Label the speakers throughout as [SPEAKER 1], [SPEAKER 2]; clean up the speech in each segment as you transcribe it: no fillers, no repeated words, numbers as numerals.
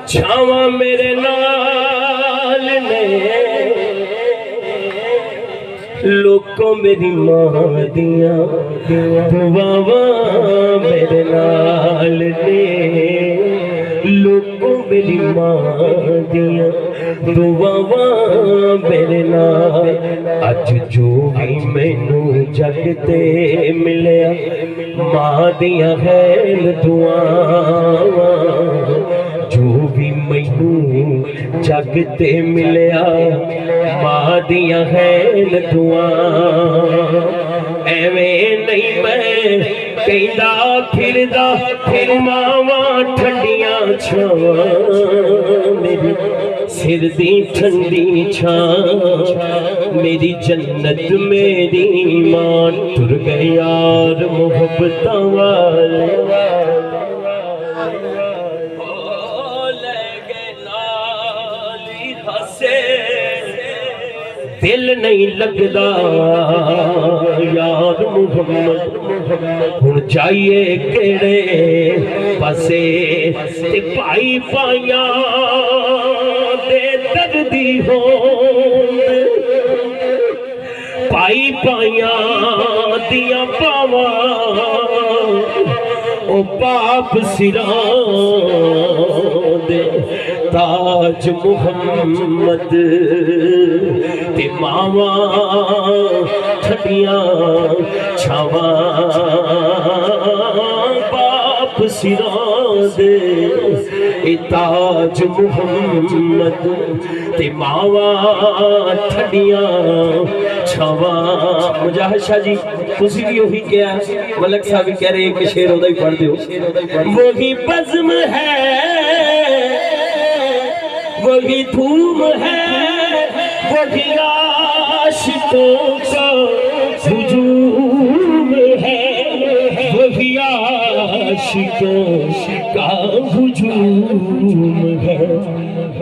[SPEAKER 1] چھاواں میرے نال نے لوکوں میری ماں دیاں دعاواں میرے نال نے لوکوں میری ماں دیاں دعاواں میرے نال اج جو بھی مینوں جگ تے ملیا ماں دیاں خیر دعاواں جو بھی مینوں جگ تے ملیا ماں دیاں خیر دعاواں ایویں نہیں میں کہندا پھردا پھر ماواں ٹھنڈیاں چھاواں میری سر دی ٹھنڈی چھاں میری جنت میری ماں ٹر گئے یار محبتاں والے لے گئے نالی ہسے دل نہیں لگدا یار محمد ہن جائیے کیڑے پاسے تے پائی پائیاں دے دردی ہون پائی پائیاں دیاں پاواں او پاپ سراں دے تاج محمد تے ماواں ٹھڈیاں چھاواں باپ سراں دے اے تاج محمد تے ماواں ٹھڈیاں چھاواں مجاہد شاہ جی تسی بھی وہی کیا ملک صاحب بھی کہہ رہے ہیں کہ شعر ہودا ہی پڑھ دیو وہی بزم ہے وہی دھوم ہے وہی عاشقوں کا ہجوم ہے وہی عاشقوں کا ہجوم ہے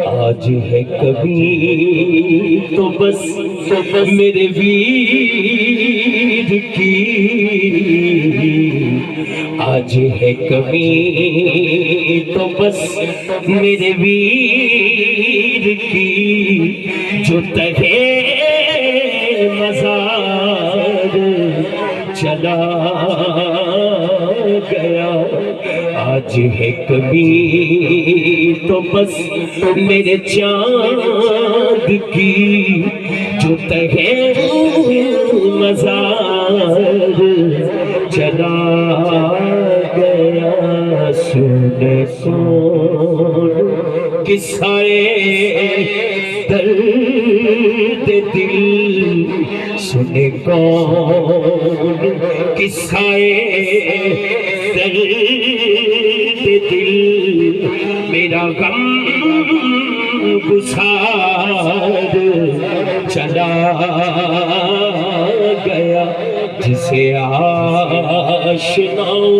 [SPEAKER 1] آج ہے کبھی تو بس میرے ویر کی آج ہے کبھی تو بس میرے ویر کی جو تہے مزار چلا گیا آج ہے کبھی تو بس میرے چاند کی جو تہے مزار چلا گیا سنے کون قصے درد دل سنے کون قصے درد دل میرا غم گسار چلا گیا جسے آشناؤں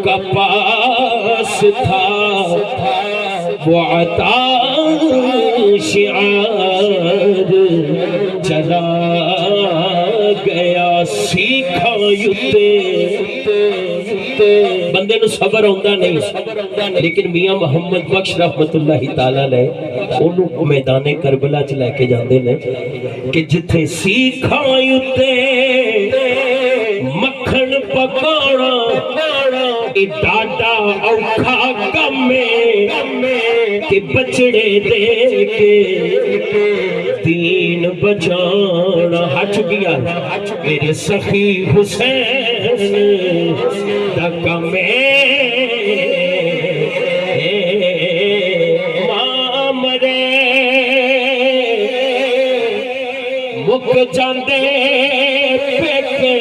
[SPEAKER 1] کا پاس تھا وہ عطا شعار چلا گیا سیکھا یوتے بندے نو صبر ہوندا نہیں لیکن میاں محمد بخش رحمت اللہ تعالیٰ نے انہوں میدان کربلا چ لے کے جاندے نے کہ جتھے سیکھا یوتے مکھن پکانا اے ڈاڈا اوکھا کمے کہ بچڑے دے کے دین بچانا ہچ گیا میرے سخی حسین دا کمے ماں مرے مک جاندے پیکے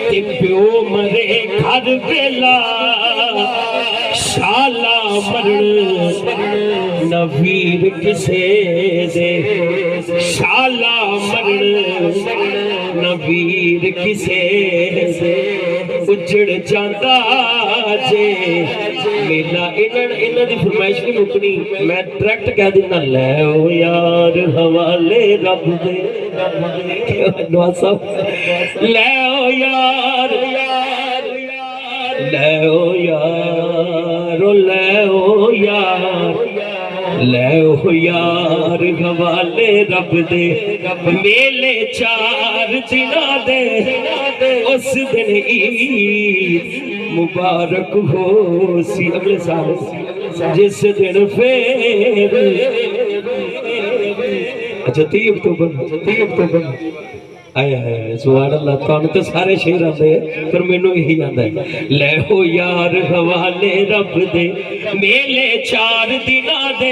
[SPEAKER 1] تے پیو مرے گھر ویلا شالا مرن نویر کسے دے شالا مرن نویر کسے دے اجڑ جاندہ جے میلا انہاں دی فرمائش نہیں مکنی میں ڈائریکٹ کہہ دینا لے او یار حوالے رب دے نواز صاحب لے او یار لے او یار بولو لے او یار لے او یار حوالے رب دے میلے 4 دناں دے اس دن عید مبارک ہو سی اگلے سال جس دن پھر اچھا 30 اکتوبر آیا ہے سبحان اللہ تانوں تے سارے شعر آندے پر مینوں یہی آندا ہے لے ہو یار حوالے رب دے میلے 4 دناں دے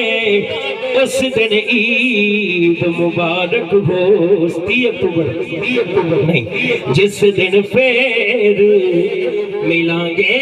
[SPEAKER 1] اس دن عید مبارک ہو 30 اکتوبر نہیں جس دن پھر ملیں گے